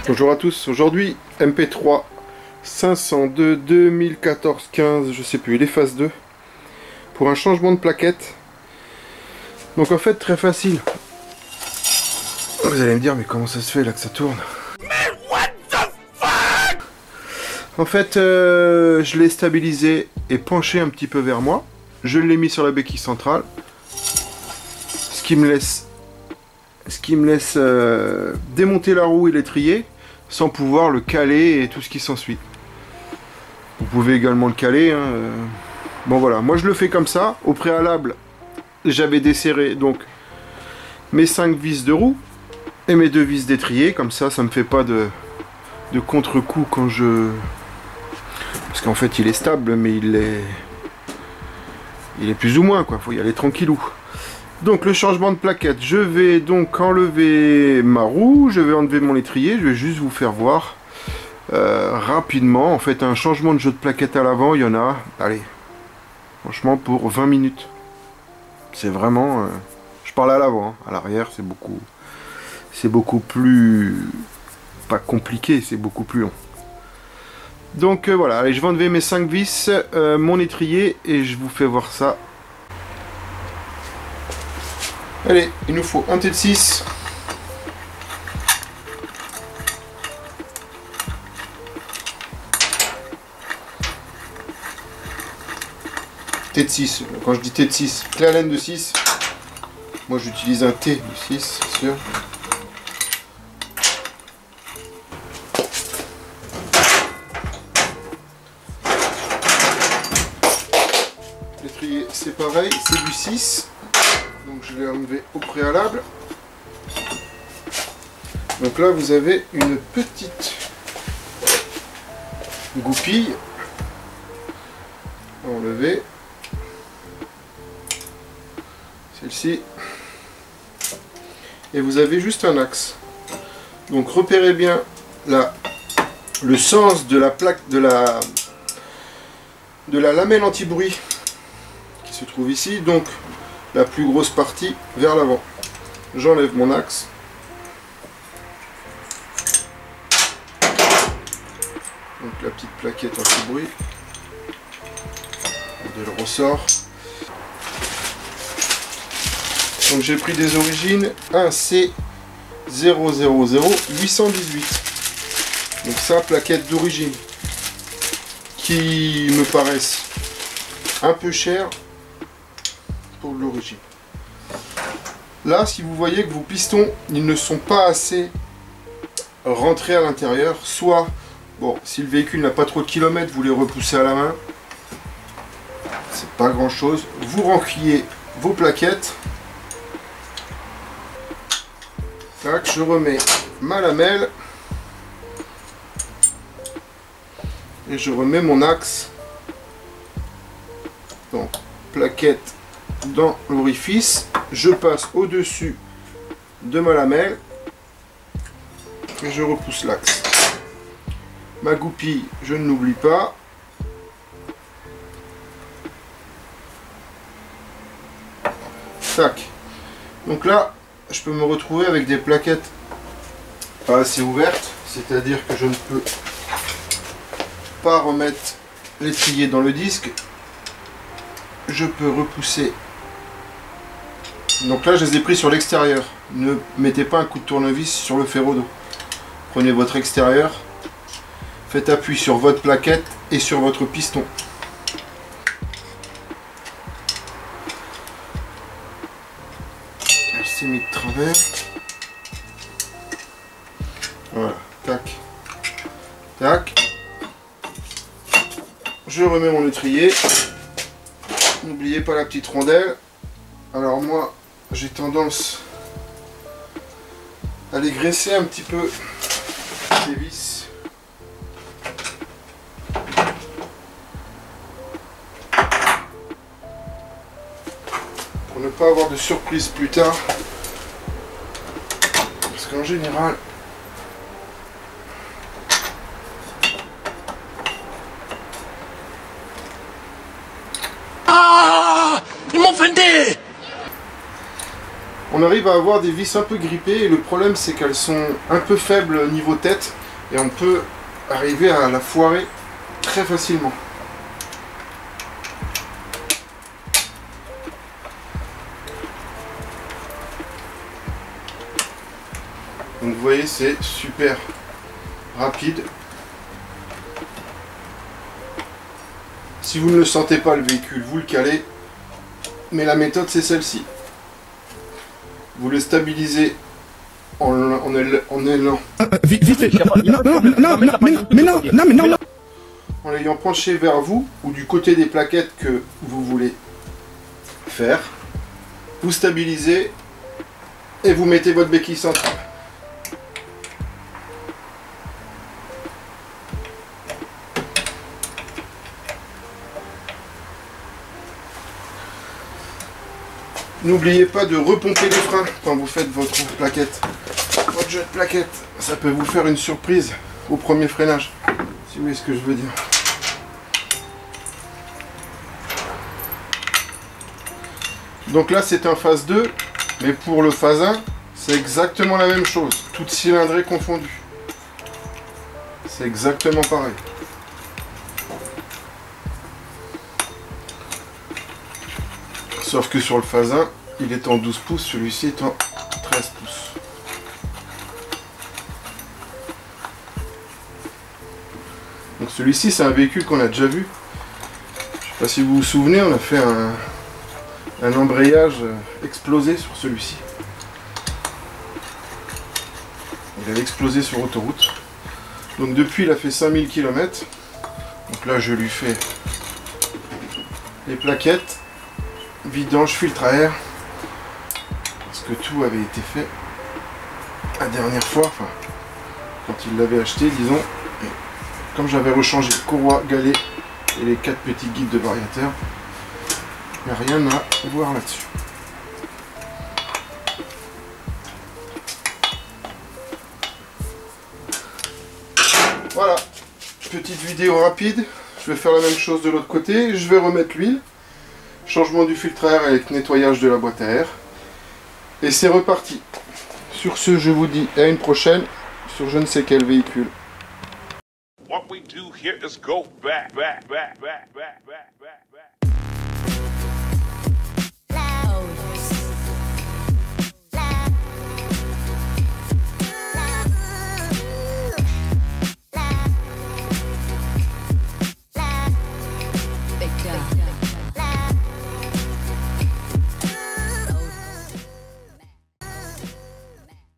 Bonjour à tous, aujourd'hui MP3 502 2014-15, je sais plus, les phases 2 pour un changement de plaquette. Donc en fait très facile. Vous allez me dire mais comment ça se fait là que ça tourne? En fait je l'ai stabilisé et penché un petit peu vers moi. Je l'ai mis sur la béquille centrale. Ce qui me laisse démonter la roue et l'étrier sans pouvoir le caler et tout ce qui s'ensuit. Vous pouvez également le caler. Hein. Bon voilà, moi je le fais comme ça. Au préalable, j'avais desserré donc mes 5 vis de roue et mes 2 vis d'étrier. Comme ça, ça me fait pas de contre-coup quand je... Parce qu'en fait il est stable mais il est plus ou moins quoi, faut y aller tranquillou. Donc le changement de plaquette, je vais donc enlever ma roue, je vais enlever mon étrier, je vais juste vous faire voir rapidement. En fait un changement de jeu de plaquette à l'avant, il y en a, allez, franchement pour 20 minutes. C'est vraiment, je parle à l'avant, hein. À l'arrière c'est beaucoup plus, pas compliqué, c'est beaucoup plus long. Donc voilà, allez, je vais enlever mes 5 vis, mon étrier et je vous fais voir ça. Allez, il nous faut un T6. T6, quand je dis T6, clé à laine de 6. Moi j'utilise un T de 6, c'est sûr. L'étrier c'est pareil, c'est du 6. Donc je l'ai enlevé au préalable. Donc là vous avez une petite goupille à enlever. Celle-ci. Et vous avez juste un axe. Donc repérez bien le sens de la plaque de la lamelle anti-bruit qui se trouve ici. Donc la plus grosse partie vers l'avant. J'enlève mon axe. Donc la petite plaquette anti-bruit. Je le ressort. Donc j'ai pris des origines un C000818. Donc ça, plaquette d'origine. Qui me paraissent un peu chères pour l'origine. Là, si vous voyez que vos pistons, ils ne sont pas assez rentrés à l'intérieur, soit, bon, si le véhicule n'a pas trop de kilomètres, vous les repoussez à la main, c'est pas grand chose. Vous renquillez vos plaquettes. Tac, je remets ma lamelle et je remets mon axe. Donc, plaquette dans l'orifice, je passe au-dessus de ma lamelle et je repousse l'axe. Ma goupille, je ne l'oublie pas. Tac. Donc là, je peux me retrouver avec des plaquettes pas assez ouvertes, c'est-à-dire que je ne peux pas remettre l'étrier dans le disque. Je peux repousser. Donc là je les ai pris sur l'extérieur. Ne mettez pas un coup de tournevis sur le ferro d'eau. Prenez votre extérieur, faites appui sur votre plaquette et sur votre piston. Elle s'est mise de travers. Voilà, tac, tac. Je remets mon étrier. N'oubliez pas la petite rondelle. Alors moi, j'ai tendance à les graisser un petit peu, les vis. Pour ne pas avoir de surprise plus tard. Parce qu'en général, Ils m'ont fendé. on arrive à avoir des vis un peu grippées et le problème c'est qu'elles sont un peu faibles niveau tête et on peut arriver à la foirer très facilement. Donc vous voyez, c'est super rapide. Si vous ne le sentez pas le véhicule, vous le calez. Mais la méthode c'est celle-ci. Vous le stabilisez en élan. Vite fait. Non. En l'ayant penché vers vous ou du côté des plaquettes que vous voulez faire. Vous stabilisez et vous mettez votre béquille centrale. N'oubliez pas de repomper les freins quand vous faites votre plaquette. Votre jeu de plaquette, ça peut vous faire une surprise au premier freinage. Si vous voyez ce que je veux dire. Donc là c'est un phase 2, mais pour le phase 1, c'est exactement la même chose. Toutes cylindrées confondues. C'est exactement pareil. Sauf que sur le phase 1, il est en 12 pouces, celui-ci est en 13 pouces. Donc celui-ci, c'est un véhicule qu'on a déjà vu. Je ne sais pas si vous vous souvenez, on a fait un embrayage explosé sur celui-ci. Il avait explosé sur autoroute. Donc depuis, il a fait 5000 km. Donc là, je lui fais les plaquettes. Vidange, filtre à air, parce que tout avait été fait la dernière fois, enfin quand il l'avait acheté, disons. Et comme j'avais rechangé courroie, galet et les 4 petits guides de variateur, il n'y a rien à voir là-dessus. Voilà, petite vidéo rapide. Je vais faire la même chose de l'autre côté. Je vais remettre l'huile. Changement du filtre à air avec nettoyage de la boîte à air. Et c'est reparti. Sur ce, je vous dis à une prochaine sur je ne sais quel véhicule. What we do here is go back.